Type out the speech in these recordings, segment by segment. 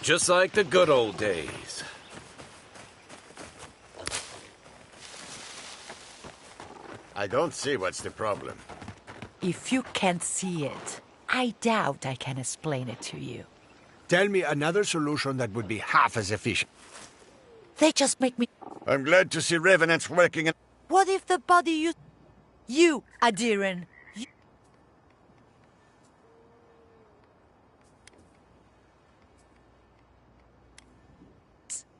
just like the good old days. I don't see what's the problem. If you can't see it, I doubt I can explain it to you. Tell me another solution that would be half as efficient. They just make me... I'm glad to see revenants working in... What if the body you, Adiran?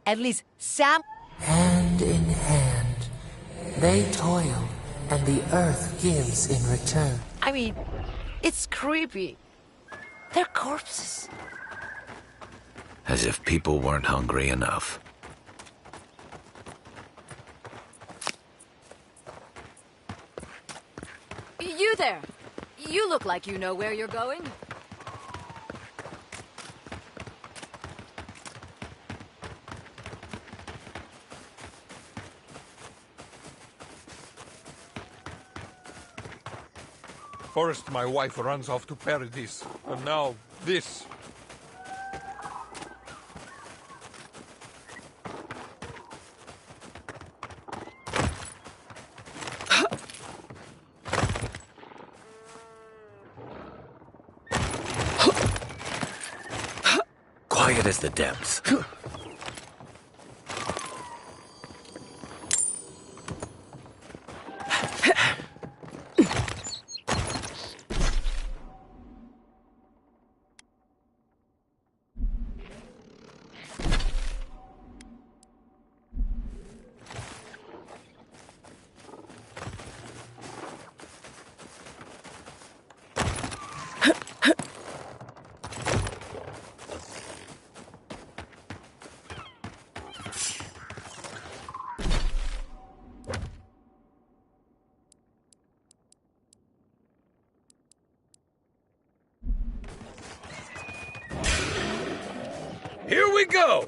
At least Sam... Hand in hand, they toil, and the earth gives in return. I mean, it's creepy. They're corpses. As if people weren't hungry enough. You there! You look like you know where you're going. First, my wife runs off to Paradise, and now this. Quiet as the depths. Here we go!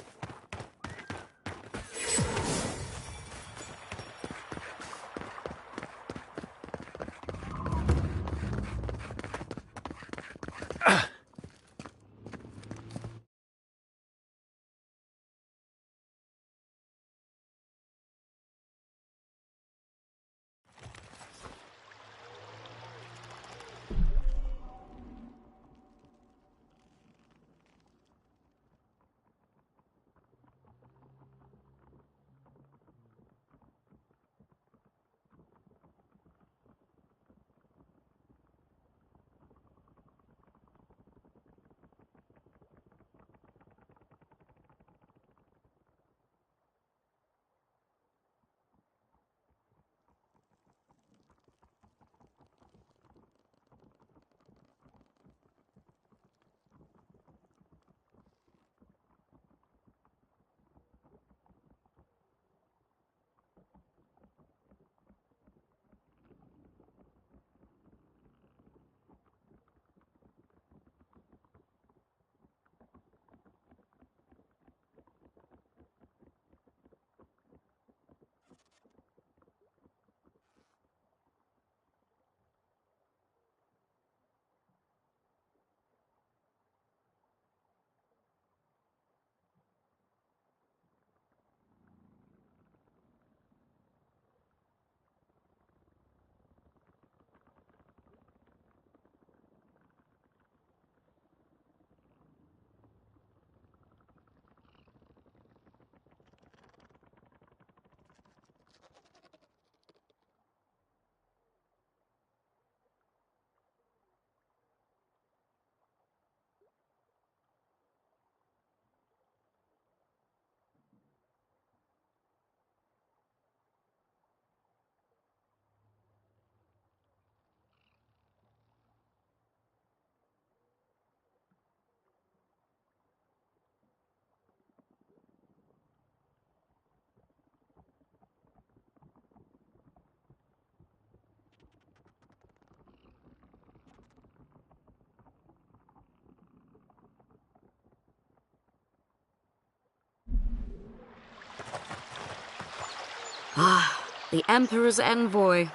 Ah, the Emperor's envoy.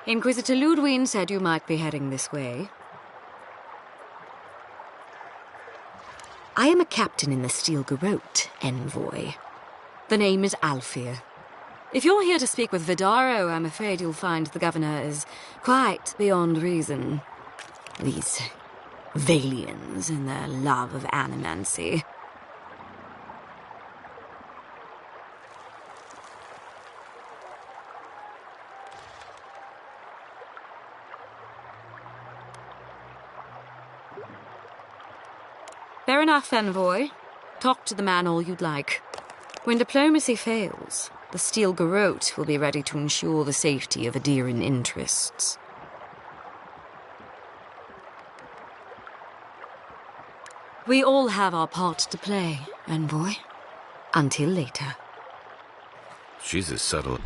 Inquisitor Ludwine said you might be heading this way. I am a captain in the Steel Garrote, envoy. The name is Alfir. If you're here to speak with Vidaro, I'm afraid you'll find the governor is quite beyond reason. These Valians and their love of animancy. Fair enough, envoy. Talk to the man all you'd like. When diplomacy fails, the Steel Garrote will be ready to ensure the safety of Adiran interests. We all have our part to play, envoy. Until later. She's as subtle.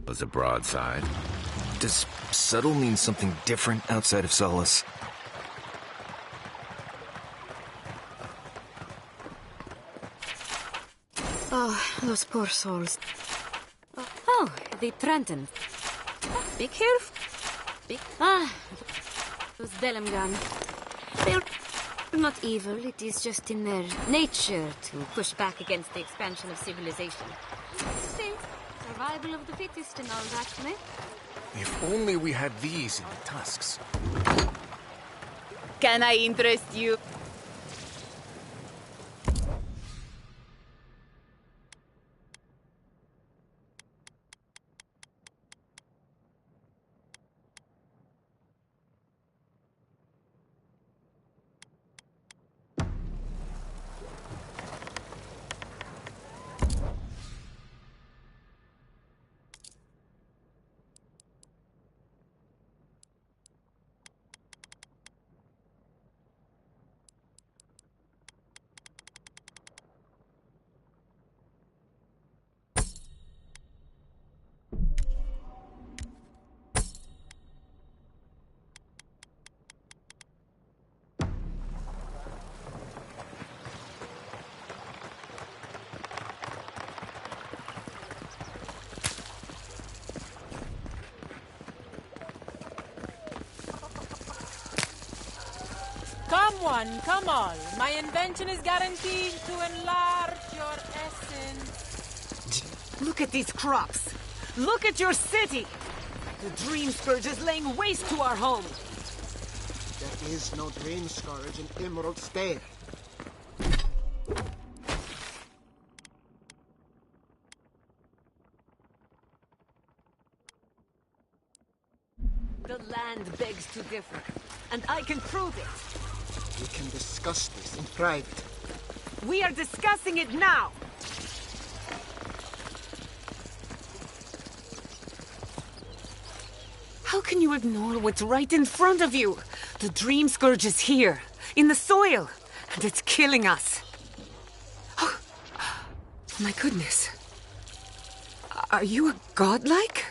Was a broadside. Does subtle mean something different outside of Solace? Oh, those poor souls. Oh, the Trenton. Be careful. Those Delimgan. They're not evil. It is just in their nature to push back against the expansion of civilization. See, survival of the fittest and all that, eh? If only we had these in the tusks. Can I interest you? everyone, come all. My invention is guaranteed to enlarge your essence. Look at these crops. Look at your city. The Dream Scourge is laying waste to our home. There is no Dream Scourge in Emerald Stair. The land begs to differ, and I can prove it. We can discuss this in private. We are discussing it now. How can you ignore what's right in front of you? The Dream Scourge is here, in the soil, and it's killing us. Oh, my goodness. Are you a godlike?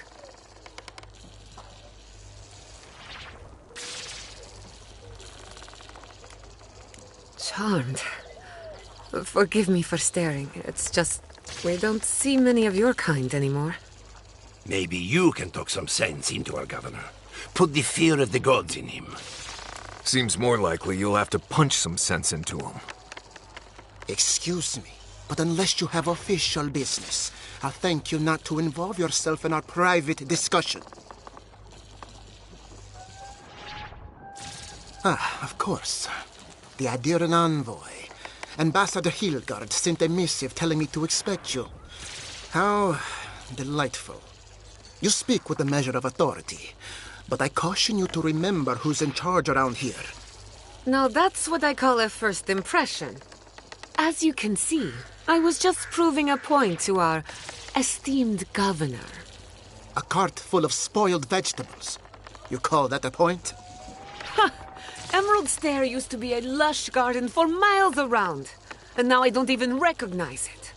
Charmed. Forgive me for staring. It's just, we don't see many of your kind anymore. Maybe you can talk some sense into our governor. Put the fear of the gods in him. Seems more likely you'll have to punch some sense into him. Excuse me, but unless you have official business, I'll thank you not to involve yourself in our private discussion. Ah, of course. The Adiran envoy. Ambassador Hilgard sent a missive telling me to expect you. How delightful. You speak with a measure of authority, but I caution you to remember who's in charge around here. Now that's what I call a first impression. As you can see, I was just proving a point to our esteemed governor. A cart full of spoiled vegetables. You call that a point? Ha! Emerald Stair used to be a lush garden for miles around, and now I don't even recognize it.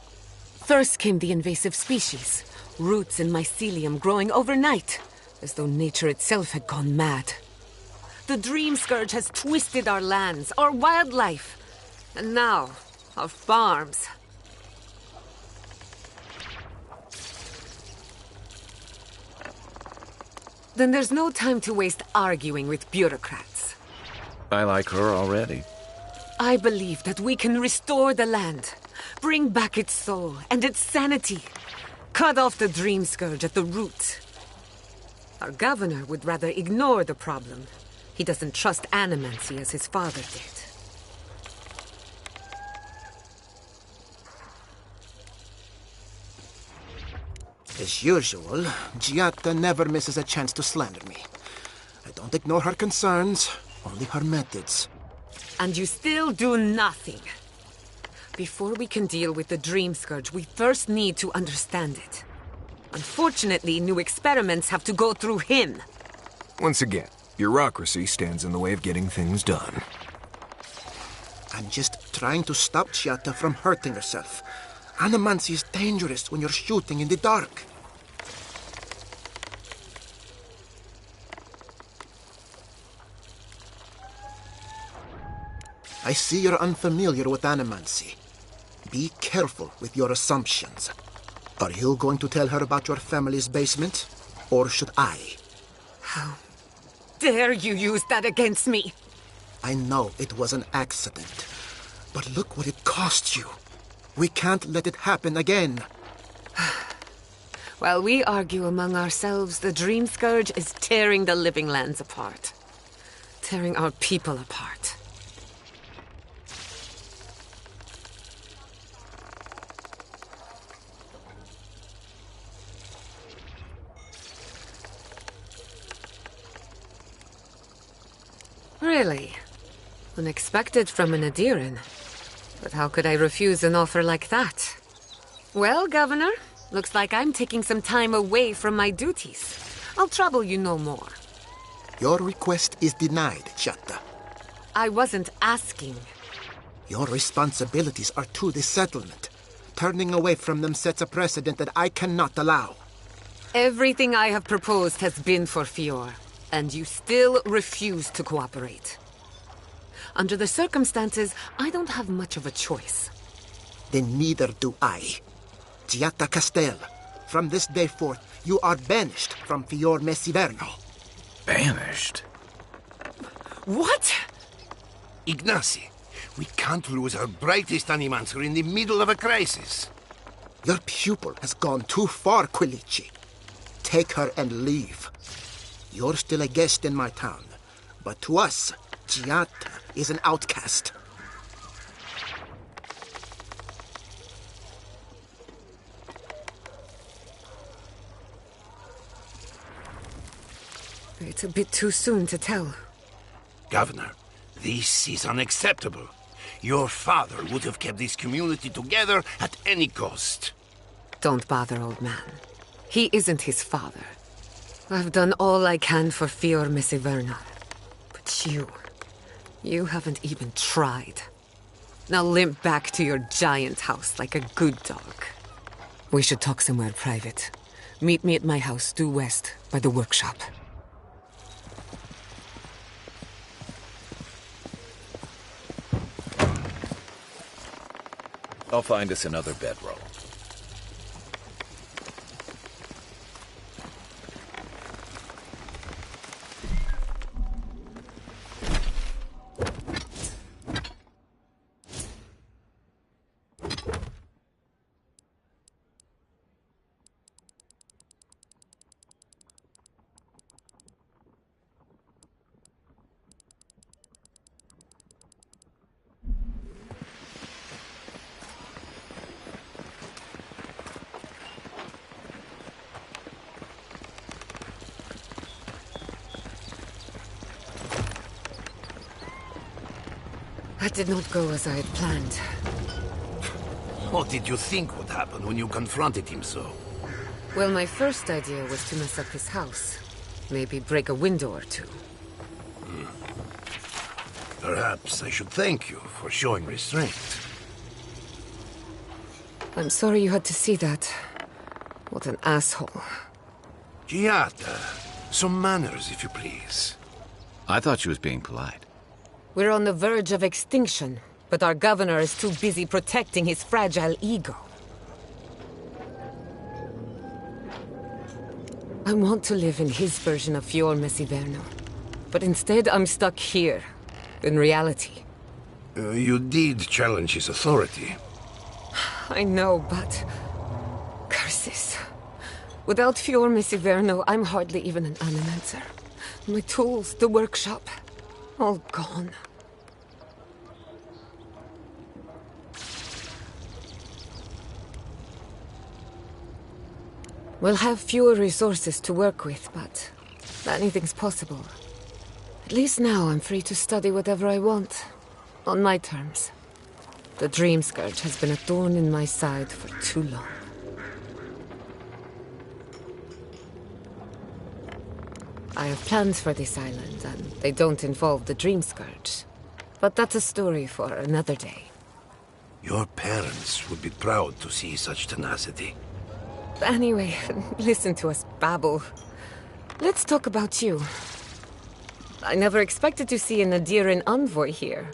First came the invasive species, roots and mycelium growing overnight, as though nature itself had gone mad. The Dream Scourge has twisted our lands, our wildlife, and now our farms. Then there's no time to waste arguing with bureaucrats. I like her already. I believe that we can restore the land, bring back its soul and its sanity, cut off the Dream Scourge at the root. Our governor would rather ignore the problem. He doesn't trust animancy as his father did. As usual, Giatta never misses a chance to slander me. I don't ignore her concerns, only her methods. And you still do nothing. Before we can deal with the Dream Scourge, we first need to understand it. Unfortunately, new experiments have to go through him. Once again, bureaucracy stands in the way of getting things done. I'm just trying to stop Giatta from hurting herself. Animancy is dangerous when you're shooting in the dark. I see you're unfamiliar with animancy. Be careful with your assumptions. Are you going to tell her about your family's basement? Or should I? How dare you use that against me? I know it was an accident. But look what it cost you. We can't let it happen again. While we argue among ourselves, the Dream Scourge is tearing the living lands apart. Tearing our people apart. Really? Unexpected from an Adiran. But how could I refuse an offer like that? Well, Governor, looks like I'm taking some time away from my duties. I'll trouble you no more. Your request is denied, Giatta. I wasn't asking. Your responsibilities are to the settlement. Turning away from them sets a precedent that I cannot allow. Everything I have proposed has been for Fior, and you still refuse to cooperate. Under the circumstances, I don't have much of a choice. Then neither do I. Giatta Castel, from this day forth, you are banished from Fior Messiverno. Banished? What? Ignacy, we can't lose our brightest animancer in the middle of a crisis. Your pupil has gone too far, Quilici. Take her and leave. You're still a guest in my town, but to us, Giata is an outcast. It's a bit too soon to tell. Governor, this is unacceptable. Your father would have kept this community together at any cost. Don't bother, old man. He isn't his father. I've done all I can for Fior Messiverno. But you haven't even tried. Now limp back to your giant house like a good dog. We should talk somewhere private. Meet me at my house due west by the workshop. I'll find us another bedroll. That did not go as I had planned. What did you think would happen when you confronted him so? Well, my first idea was to mess up his house. Maybe break a window or two. Perhaps I should thank you for showing restraint. I'm sorry you had to see that. What an asshole. Giata, some manners, if you please. I thought she was being polite. We're on the verge of extinction, but our governor is too busy protecting his fragile ego. I want to live in his version of Fior Messiverno, but instead I'm stuck here, in reality. You did challenge his authority. I know, but... curses. Without Fior Messiverno, I'm hardly even an animancer. My tools, the workshop, all gone. We'll have fewer resources to work with, but anything's possible. At least now I'm free to study whatever I want, on my terms. The Dream Scourge has been a thorn in my side for too long. I have plans for this island, and they don't involve the Dream Scourge. But that's a story for another day. Your parents would be proud to see such tenacity. Anyway, listen to us babble. Let's talk about you. I never expected to see an Adiran envoy here.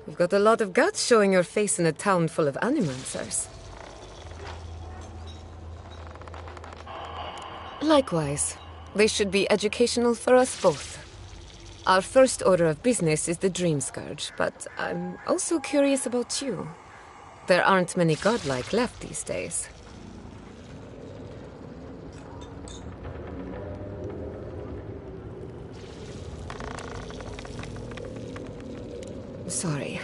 You've got a lot of guts showing your face in a town full of animancers. Likewise. They should be educational for us both. Our first order of business is the Dream Scourge, but I'm also curious about you. There aren't many godlike left these days. Sorry.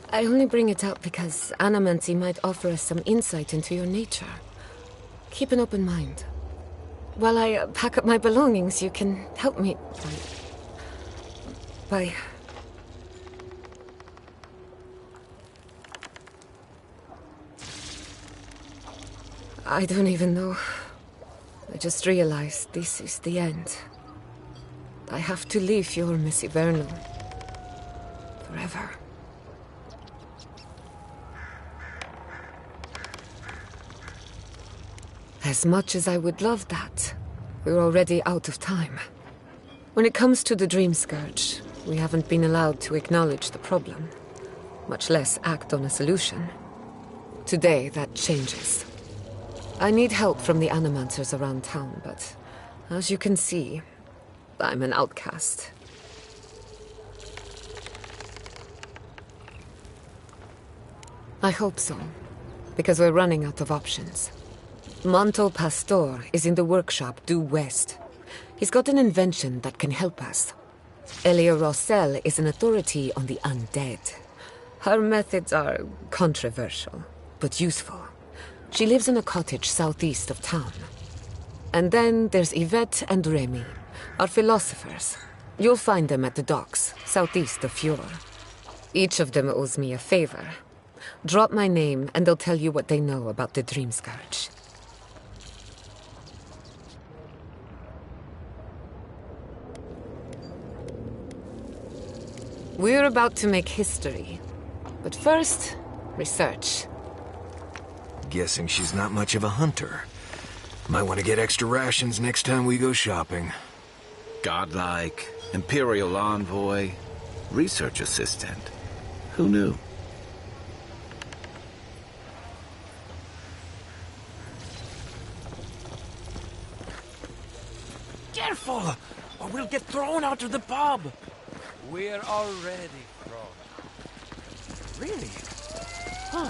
I only bring it up because Animancy might offer us some insight into your nature. Keep an open mind. While I pack up my belongings, you can help me by... I don't even know. I just realized this is the end. I have to leave Fior Messiverno. Forever. As much as I would love that, we're already out of time. When it comes to the Dream Scourge, we haven't been allowed to acknowledge the problem, much less act on a solution. Today, that changes. I need help from the animancers around town, but as you can see, I'm an outcast. I hope so, because we're running out of options. Manto Pastor is in the workshop due west. He's got an invention that can help us. Elia Rossell is an authority on the undead. Her methods are controversial, but useful. She lives in a cottage southeast of town. And then there's Yvette and Remy, our philosophers. You'll find them at the docks, southeast of Fjord. Each of them owes me a favor. Drop my name, and they'll tell you what they know about the Dream Scourge. We're about to make history. But first, research. Guessing she's not much of a hunter. Might want to get extra rations next time we go shopping. Godlike, Imperial Envoy, Research Assistant. Who knew? Careful, or we'll get thrown out of the pub. We're already thrown. Really? Huh.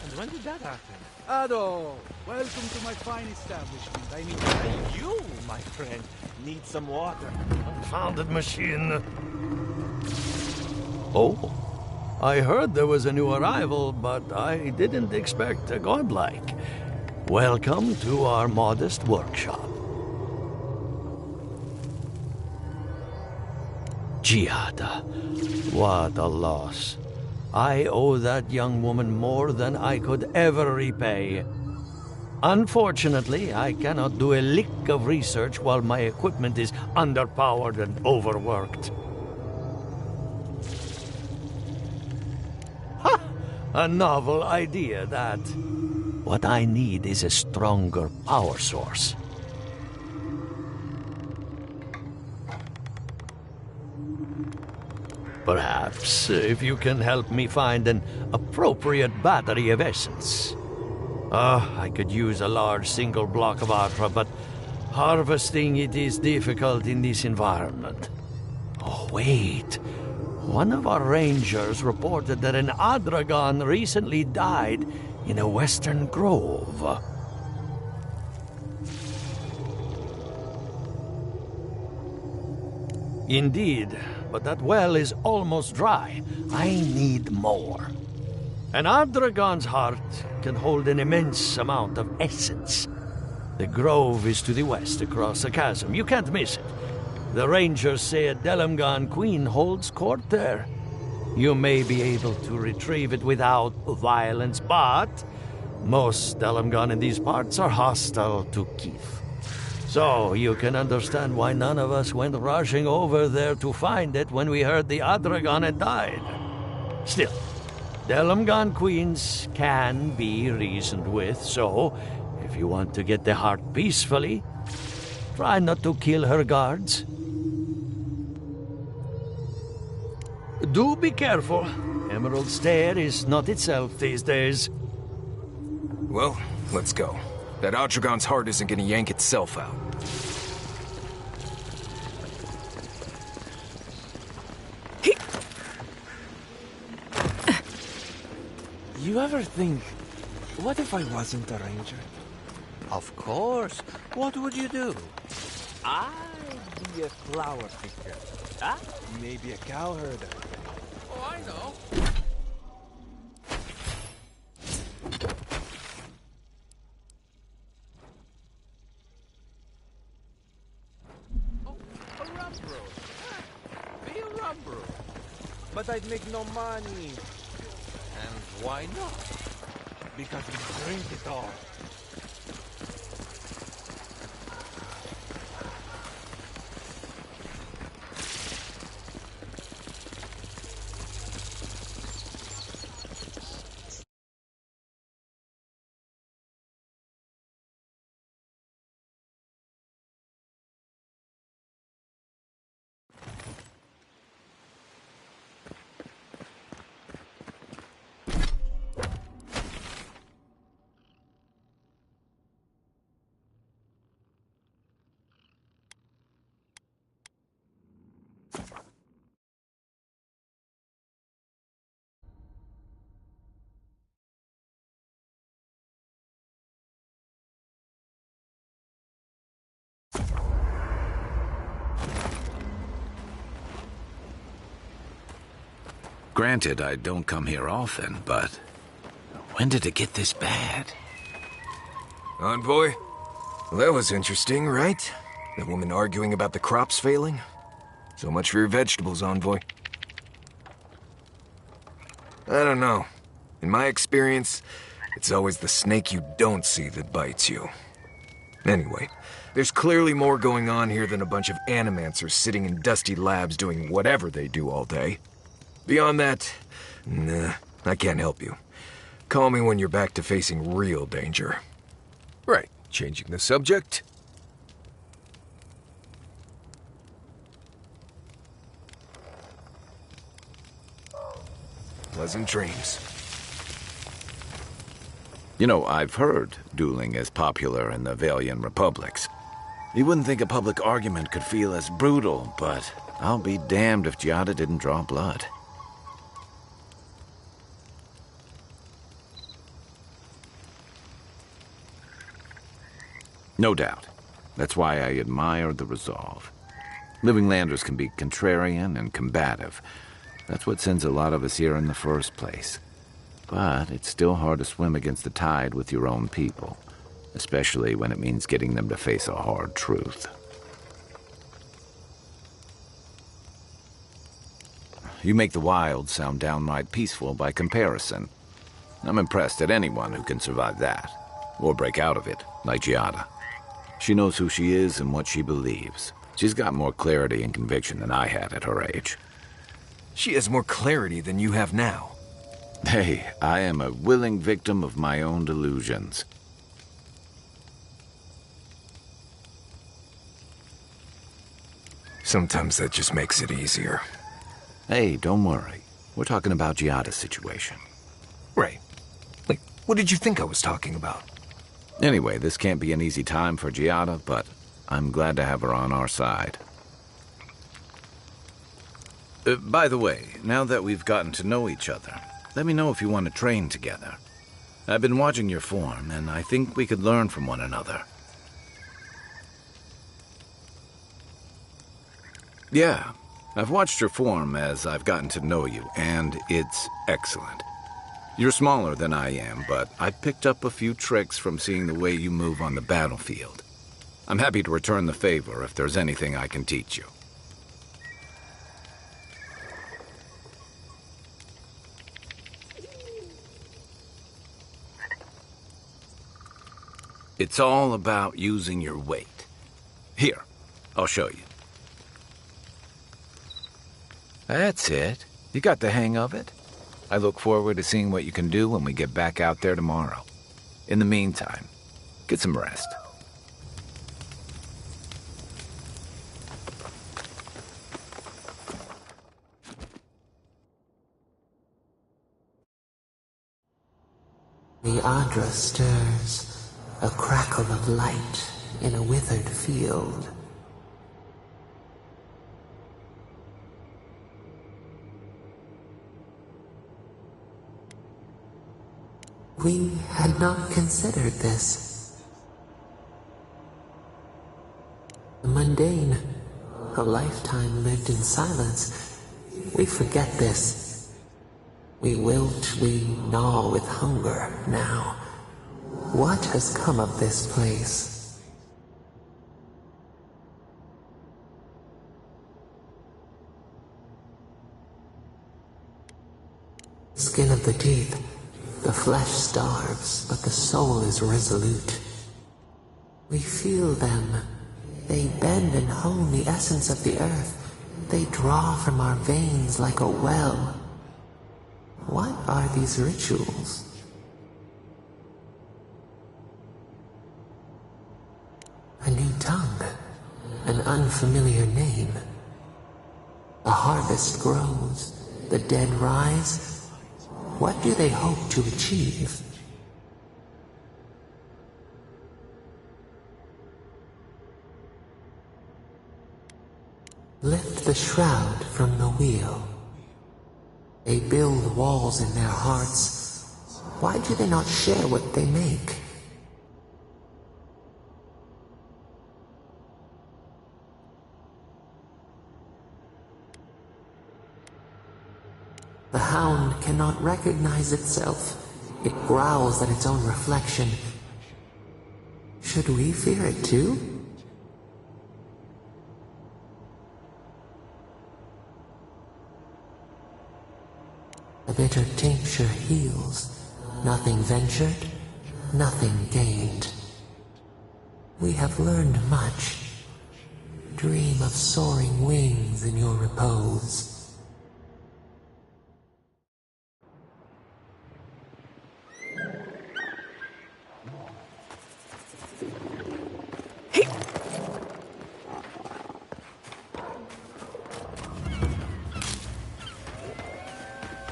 And when did that happen? Ado, welcome to my fine establishment. I mean, You, my friend, need some water. Confounded machine. oh, I heard there was a new arrival, but I didn't expect a godlike. Welcome to our modest workshop. Giada, what a loss. I owe that young woman more than I could ever repay. Unfortunately, I cannot do a lick of research while my equipment is underpowered and overworked. Ha! A novel idea, that. What I need is a stronger power source. Perhaps if you can help me find an appropriate battery of essence. I could use a large single block of Atra, but harvesting it is difficult in this environment. Oh, wait. One of our rangers reported that an Adragon recently died in a western grove. Indeed, but that well is almost dry. I need more. An Adragon's heart can hold an immense amount of essence. The grove is to the west, across the chasm. You can't miss it. The rangers say a Delamgan queen holds court there. You may be able to retrieve it without violence, but most Delamgan in these parts are hostile to Keith. So you can understand why none of us went rushing over there to find it when we heard the Adragon had died. Still, Delamgan queens can be reasoned with, so if you want to get the heart peacefully, try not to kill her guards. Do be careful. Emerald Stair is not itself these days. Well, let's go. That Adragon's heart isn't gonna yank itself out. You ever think, what if I wasn't a ranger? Of course. What would you do? I'd be a flower picker. Ah, maybe a cow herder. Oh, I know. A rum brew. Be a rum brew. But I'd make no money. And why not? Because we drink it all. Granted, I don't come here often, but when did it get this bad? Envoy? Well, that was interesting, right? That woman arguing about the crops failing? So much for your vegetables, Envoy. I don't know. In my experience, it's always the snake you don't see that bites you. Anyway, there's clearly more going on here than a bunch of animancers sitting in dusty labs doing whatever they do all day. Beyond that, nah, I can't help you. Call me when you're back to facing real danger. Right, changing the subject. Pleasant dreams. You know, I've heard dueling is popular in the Valian republics. You wouldn't think a public argument could feel as brutal, but I'll be damned if Giada didn't draw blood. No doubt. That's why I admire the resolve. Living Landers can be contrarian and combative. That's what sends a lot of us here in the first place. But it's still hard to swim against the tide with your own people, especially when it means getting them to face a hard truth. You make the wild sound downright peaceful by comparison. I'm impressed at anyone who can survive that, or break out of it, like Giada. She knows who she is and what she believes. She's got more clarity and conviction than I had at her age. She has more clarity than you have now. Hey, I am a willing victim of my own delusions. Sometimes that just makes it easier. Hey, don't worry. We're talking about Giada's situation. Right. Wait, what did you think I was talking about? Anyway, this can't be an easy time for Giada, but I'm glad to have her on our side. By the way, now that we've gotten to know each other, let me know if you want to train together. I've been watching your form, and I think we could learn from one another. Yeah, I've watched your form as I've gotten to know you, and it's excellent. You're smaller than I am, but I've picked up a few tricks from seeing the way you move on the battlefield. I'm happy to return the favor if there's anything I can teach you. It's all about using your weight. Here, I'll show you. That's it. You got the hang of it. I look forward to seeing what you can do when we get back out there tomorrow. In the meantime, get some rest. The Adra stirs, a crackle of light in a withered field. We had not considered this. The mundane, a lifetime lived in silence. We forget this. We wilt, we gnaw with hunger now. What has come of this place? Skin of the teeth. The flesh starves, but the soul is resolute. We feel them. They bend and hone the essence of the earth. They draw from our veins like a well. What are these rituals? A new tongue, an unfamiliar name. The harvest grows, the dead rise. What do they hope to achieve? Lift the shroud from the wheel. They build walls in their hearts. Why do they not share what they make? The cannot recognize itself. It growls at its own reflection. Should we fear it too? The bitter tincture heals. Nothing ventured, nothing gained. We have learned much. Dream of soaring wings in your repose.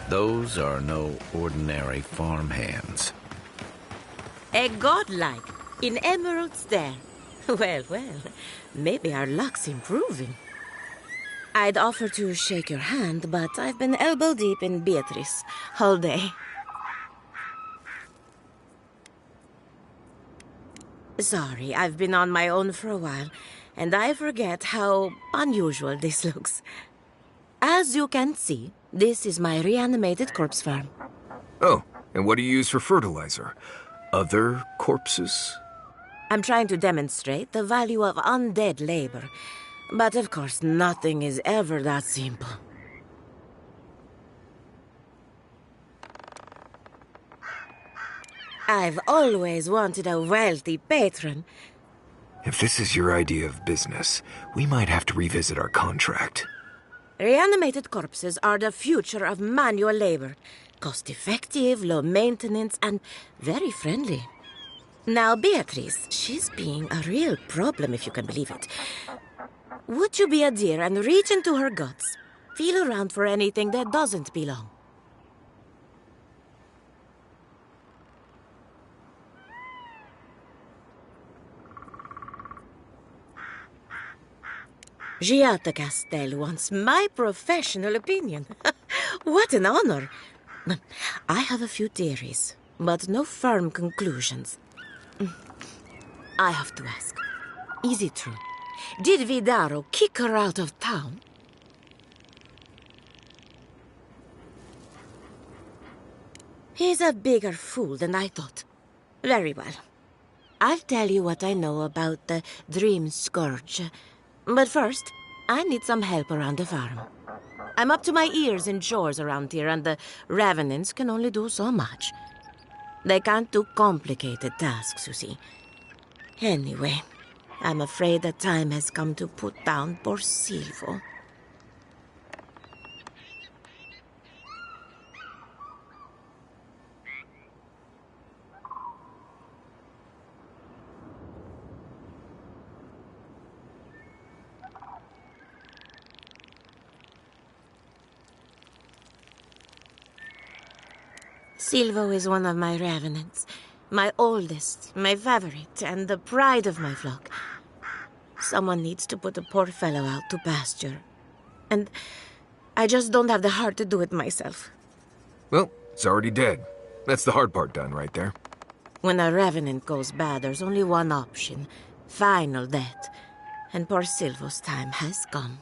Those are no ordinary farmhands. A godlike in Emerald Stair. Well, maybe our luck's improving. I'd offer to shake your hand, but I've been elbow deep in Beatrice all day. Sorry, I've been on my own for a while, and I forget how unusual this looks. As you can see, this is my reanimated corpse farm. Oh, and what do you use for fertilizer? Other corpses? I'm trying to demonstrate the value of undead labor. But of course, nothing is ever that simple. I've always wanted a wealthy patron. If this is your idea of business, we might have to revisit our contract. Reanimated corpses are the future of manual labor. Cost-effective, low maintenance, and very friendly. Now, Beatrice, she's being a real problem, if you can believe it. Would you be a dear and reach into her guts? Feel around for anything that doesn't belong. Giatta Castell wants my professional opinion. What an honor. I have a few theories, but no firm conclusions. I have to ask, is it true? Did Vidaro kick her out of town? He's a bigger fool than I thought. Very well. I'll tell you what I know about the Dream Scourge. But first, I need some help around the farm. I'm up to my ears in chores around here, and the Revenants can only do so much. They can't do complicated tasks, you see. Anyway, I'm afraid the time has come to put down poor Silvo. Silvo is one of my revenants. My oldest, my favorite, and the pride of my flock. Someone needs to put the poor fellow out to pasture. And I just don't have the heart to do it myself. Well, it's already dead. That's the hard part done right there. When a revenant goes bad, there's only one option. Final death. And poor Silvo's time has come.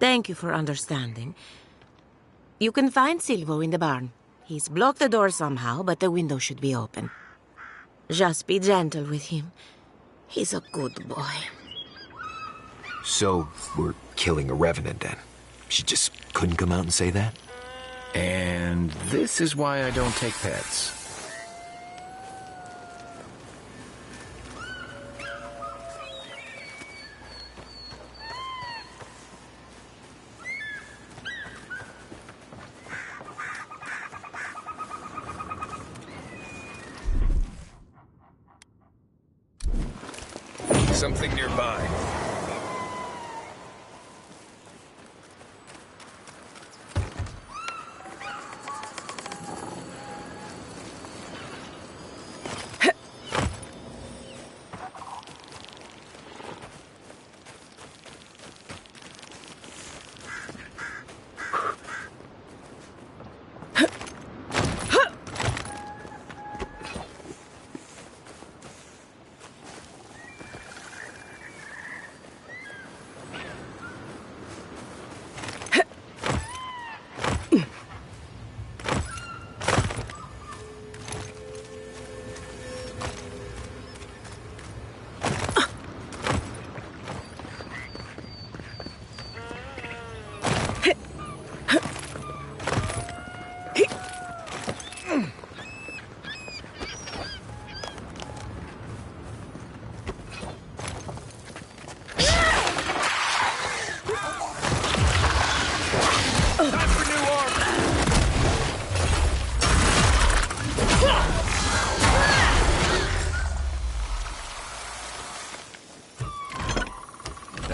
Thank you for understanding. You can find Silvo in the barn. He's blocked the door somehow, but the window should be open. Just be gentle with him. He's a good boy. So, we're killing a revenant then? She just couldn't come out and say that? And this is why I don't take pets. Something nearby.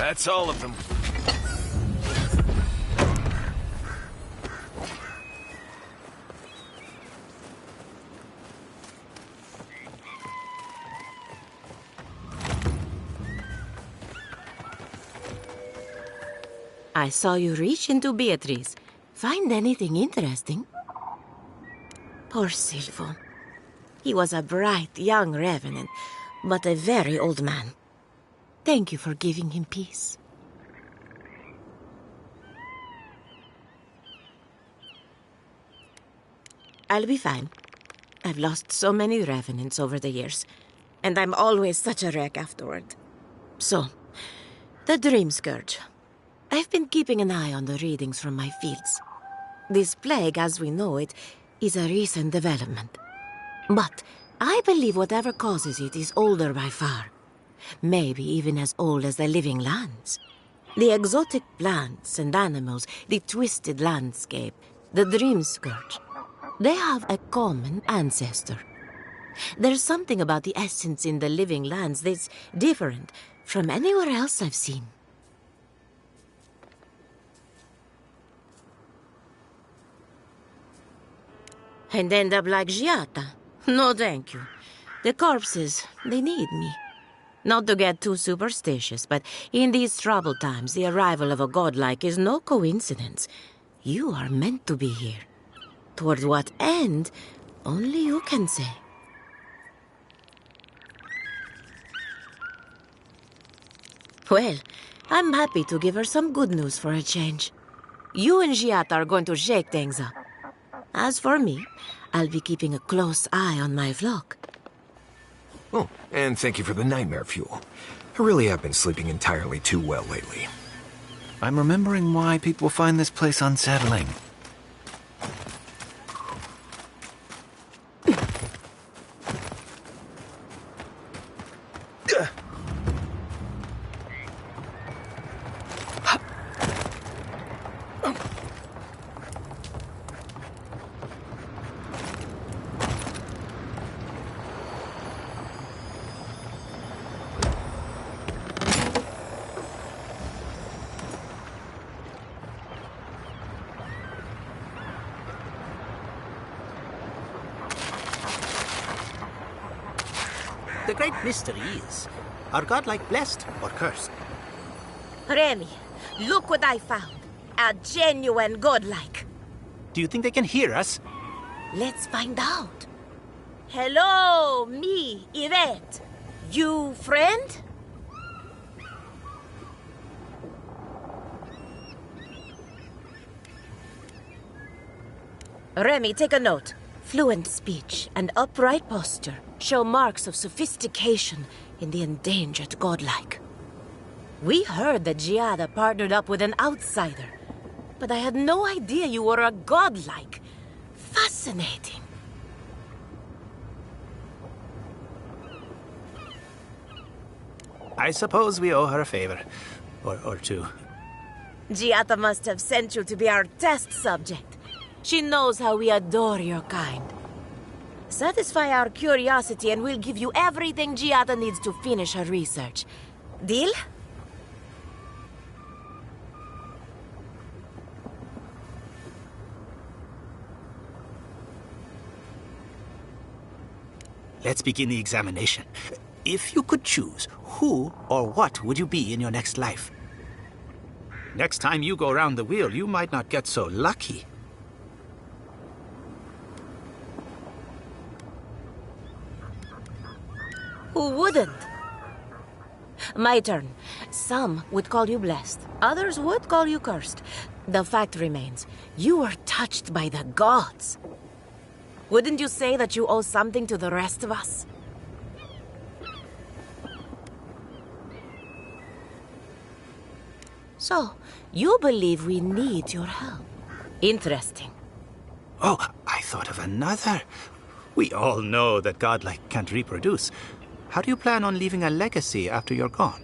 That's all of them. I saw you reach into Beatrice. Find anything interesting? Poor Silvo. He was a bright young revenant, but a very old man. Thank you for giving him peace. I'll be fine. I've lost so many revenants over the years, and I'm always such a wreck afterward. So, the Dream Scourge. I've been keeping an eye on the readings from my fields. This plague, as we know it, is a recent development. But I believe whatever causes it is older by far. Maybe even as old as the living lands. The exotic plants and animals, the twisted landscape, the Dream Scourge. They have a common ancestor. There's something about the essence in the living lands that's different from anywhere else I've seen. And end up like Giata? No, thank you. The corpses, they need me. Not to get too superstitious, but in these troubled times, the arrival of a godlike is no coincidence. You are meant to be here. Toward what end, only you can say. Well, I'm happy to give her some good news for a change. You and Giata are going to shake things up. As for me, I'll be keeping a close eye on my flock. Oh, and thank you for the nightmare fuel. I really have been sleeping entirely too well lately. I'm remembering why people find this place unsettling. The great mystery is, are godlike blessed or cursed? Remy, look what I found. A genuine godlike. Do you think they can hear us? Let's find out. Hello, me, Yvette. You friend? Remy, take a note. Fluent speech and upright posture show marks of sophistication in the endangered godlike. We heard that Giada partnered up with an outsider, but I had no idea you were a godlike. Fascinating. I suppose we owe her a favor. Or two. Giada must have sent you to be our test subject. She knows how we adore your kind. Satisfy our curiosity and we'll give you everything Giada needs to finish her research. Deal? Let's begin the examination. If you could choose, who or what would you be in your next life? Next time you go round the wheel, you might not get so lucky. Who wouldn't? My turn. Some would call you blessed. Others would call you cursed. The fact remains, you were touched by the gods. Wouldn't you say that you owe something to the rest of us? So, you believe we need your help. Interesting. Oh, I thought of another. We all know that godlike can't reproduce. How do you plan on leaving a legacy after you're gone?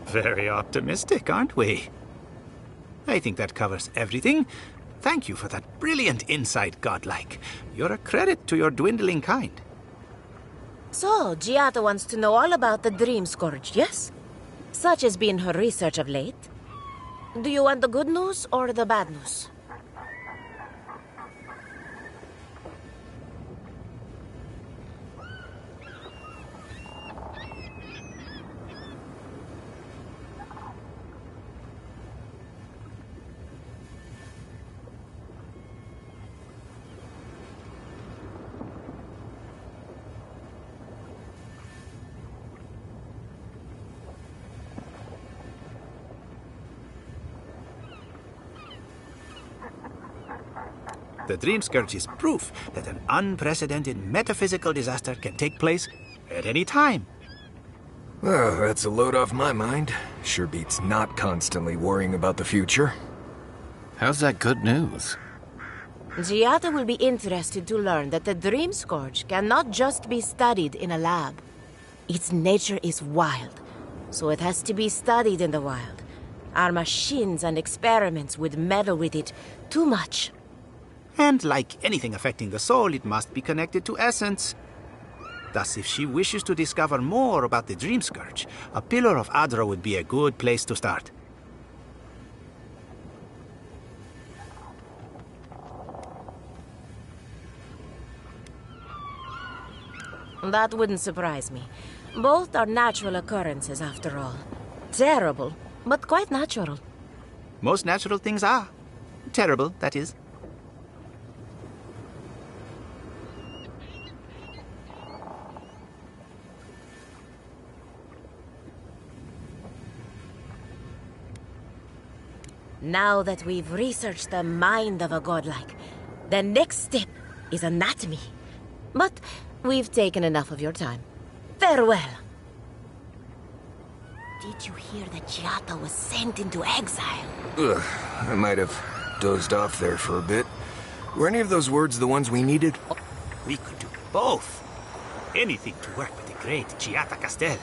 Very optimistic, aren't we? I think that covers everything. Thank you for that brilliant insight, godlike. You're a credit to your dwindling kind. So, Giata wants to know all about the Dream Scourge, yes? Such has been her research of late. Do you want the good news or the bad news? The Dream Scourge is proof that an unprecedented metaphysical disaster can take place at any time. Well, that's a load off my mind. Sure beats not constantly worrying about the future. How's that good news? Giata will be interested to learn that the Dream Scourge cannot just be studied in a lab. Its nature is wild, so it has to be studied in the wild. Our machines and experiments would meddle with it too much. And like anything affecting the soul, it must be connected to essence. Thus, if she wishes to discover more about the Dream Scourge, a Pillar of Adra would be a good place to start. That wouldn't surprise me. Both are natural occurrences, after all. Terrible, but quite natural. Most natural things are. Terrible, that is. Now that we've researched the mind of a godlike, the next step is anatomy. But we've taken enough of your time. Farewell. Did you hear that Giata was sent into exile? Ugh, I might have dozed off there for a bit. Were any of those words the ones we needed? We could do both. Anything to work with the great Giata Castel.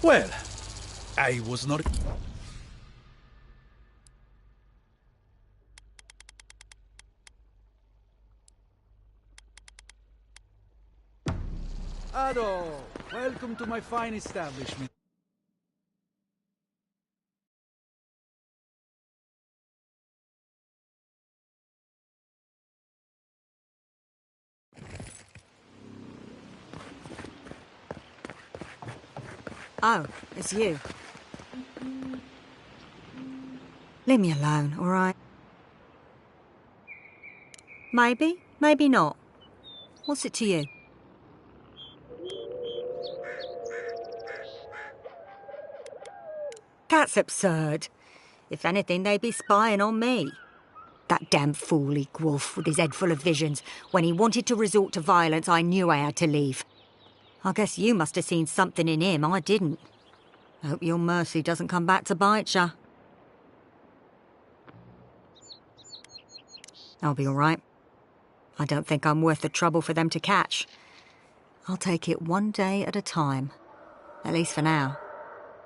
Well, I was not... Ado, welcome to my fine establishment. Oh, it's you. Leave me alone, all right? Maybe, maybe not. What's it to you? That's absurd. If anything, they'd be spying on me. That damn fool Wolf with his head full of visions. When he wanted to resort to violence, I knew I had to leave. I guess you must have seen something in him I didn't. Hope your mercy doesn't come back to bite ya. I'll be all right. I don't think I'm worth the trouble for them to catch. I'll take it one day at a time. At least for now.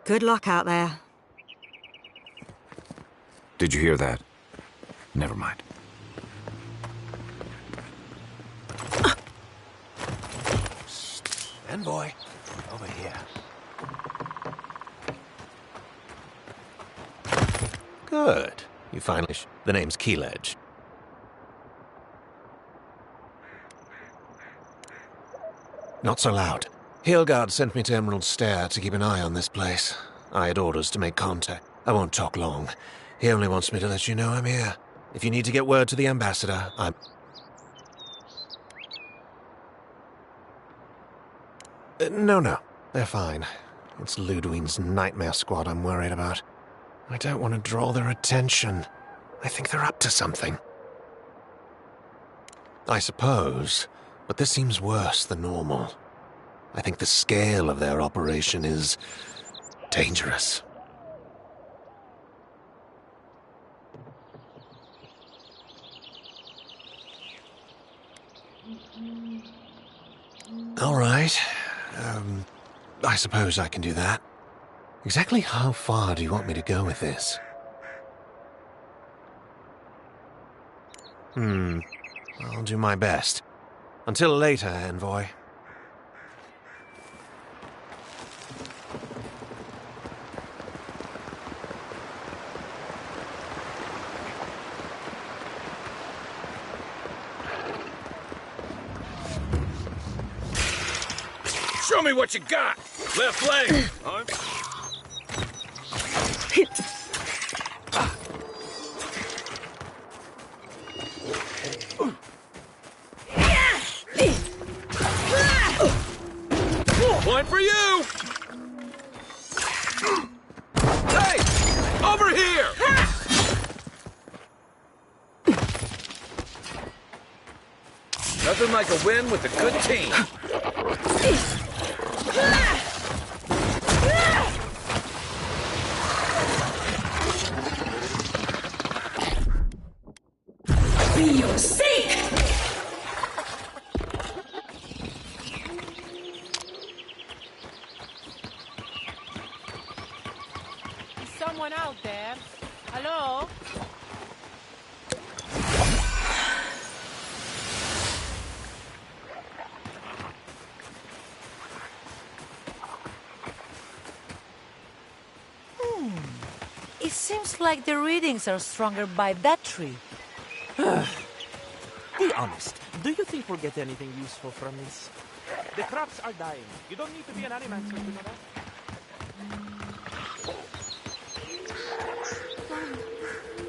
Good luck out there. Did you hear that? Never mind. Envoy, over here. Good. You finally... The name's Keeledge. Not so loud. Hilgard sent me to Emerald Stair to keep an eye on this place. I had orders to make contact. I won't talk long. He only wants me to let you know I'm here. If you need to get word to the ambassador, I'm... No. They're fine. It's Ludwig's nightmare squad I'm worried about. I don't want to draw their attention. I think they're up to something. I suppose, but this seems worse than normal. I think the scale of their operation is... dangerous. All right. I suppose I can do that. Exactly how far do you want me to go with this? I'll do my best. Until later, Envoy. Show me what you got! Left leg! Point for you! Hey! Over here! Nothing like a win with a good team. For your sake! Is someone out there? Hello? It seems like the readings are stronger by that tree. Be honest. Do you think we'll get anything useful from this? The crops are dying. You don't need to be an animancer to know that.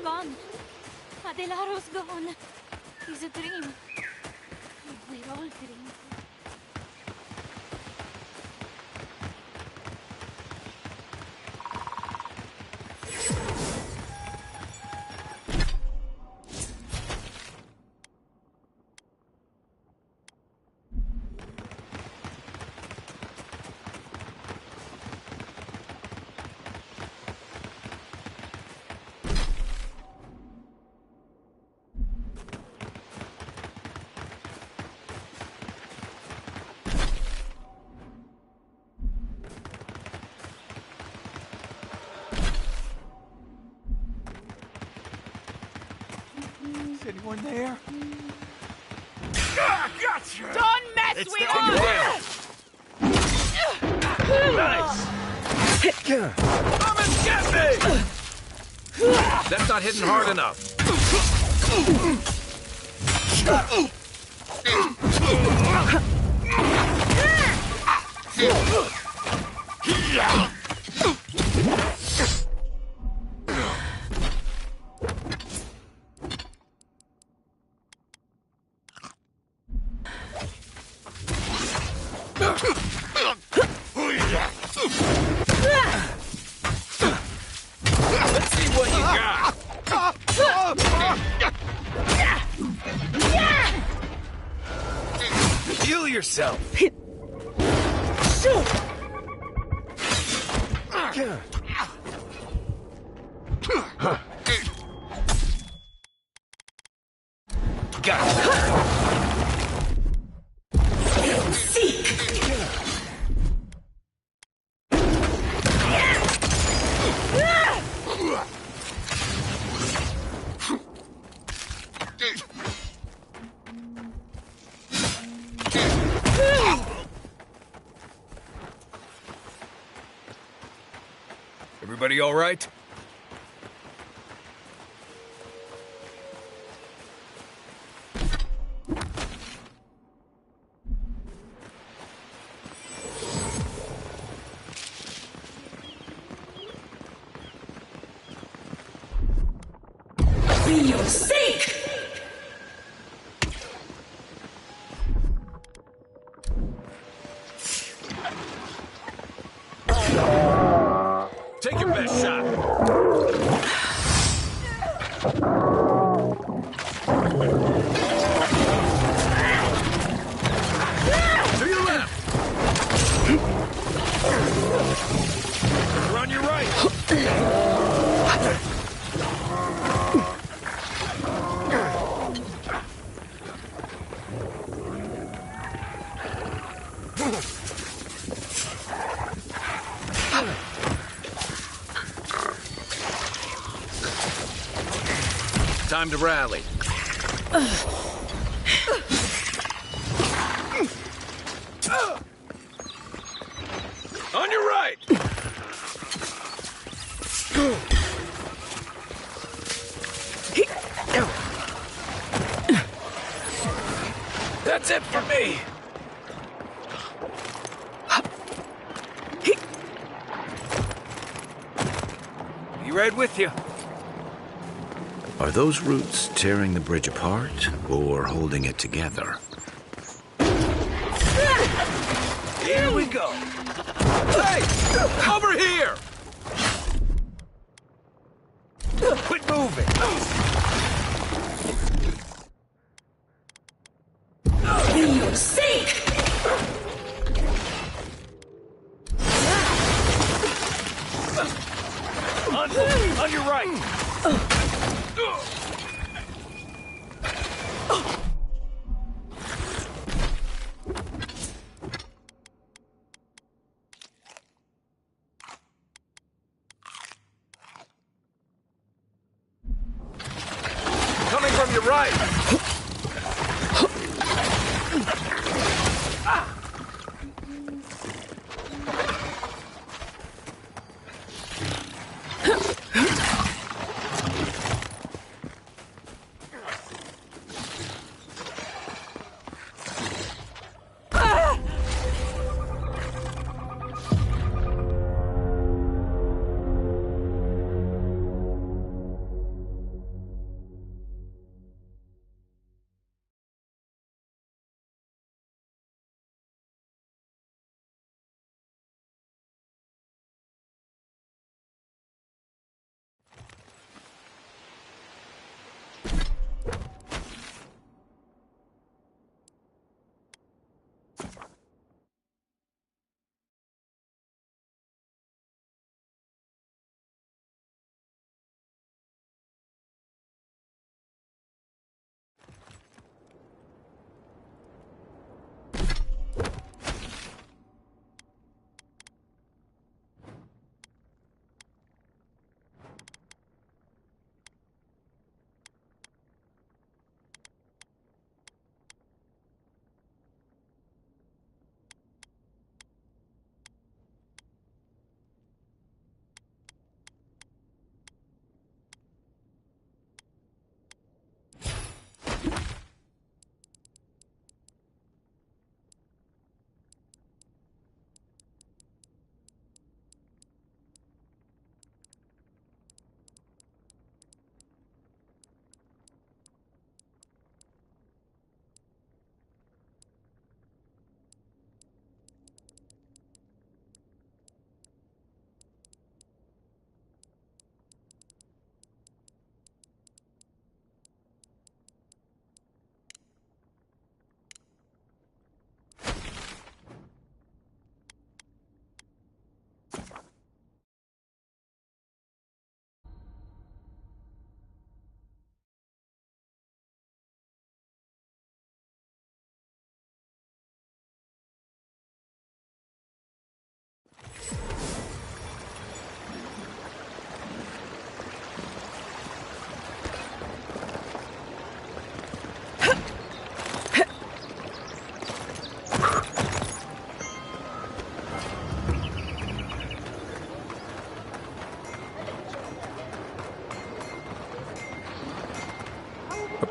Gone. Adelaro's gone. It's a dream. We're all dreaming. someone there? Gotcha! Don't mess It's with taken us! Nice! Come and get me! That's not hitting hard enough. Let's see what you got. Heal yourself. Everybody all right? For your sake! Take your best shot. To your left. We're on your right. Time to rally. On your right. That's it for me. Be right with you. Are those roots tearing the bridge apart or holding it together? Here we go. Hey! Over here! Quit moving. For your sake! On your right. Coming from your right.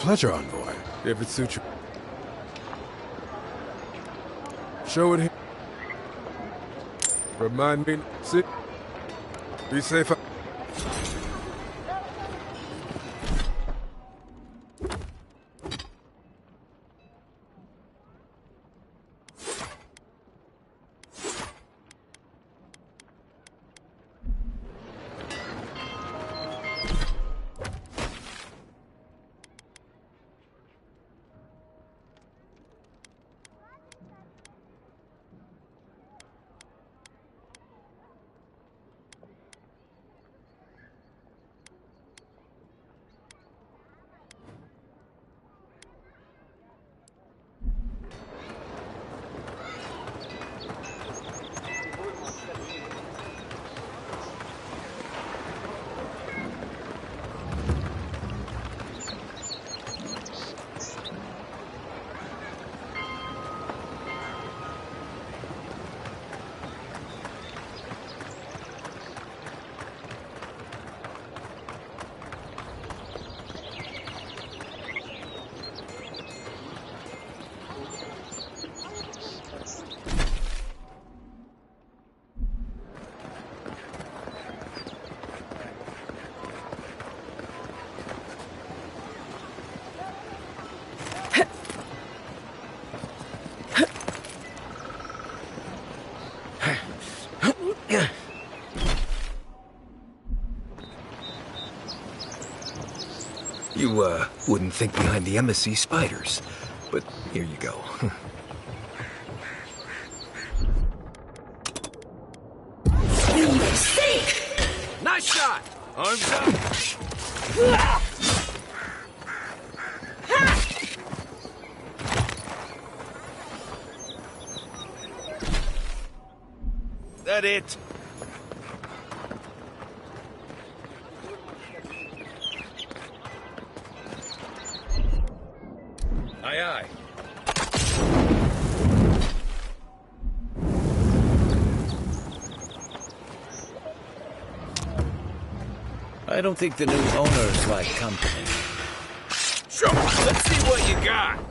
pleasure, Envoy. If it suits you. Show it here. Remind me. See? Be safe. You, wouldn't think behind the embassy spiders, but here you go. Nice shot! Arms up! That it? Aye, aye. I don't think the new owners like company. Sure, let's see what you got.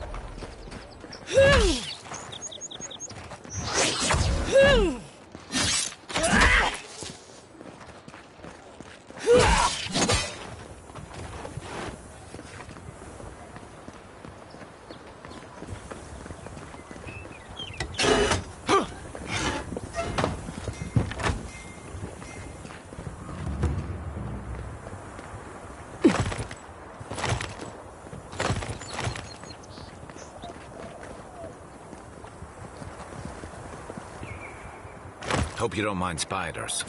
Hope you don't mind spiders.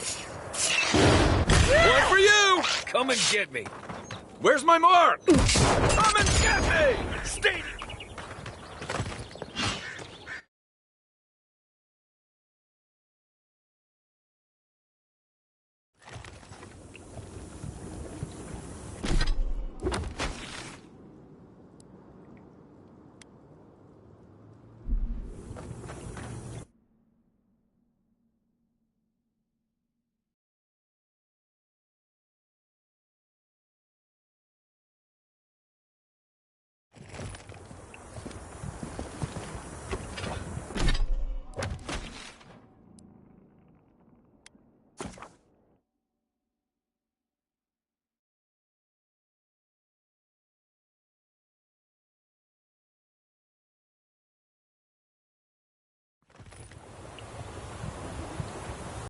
One for you! Come and get me. Where's my mark? Come and get me! Stay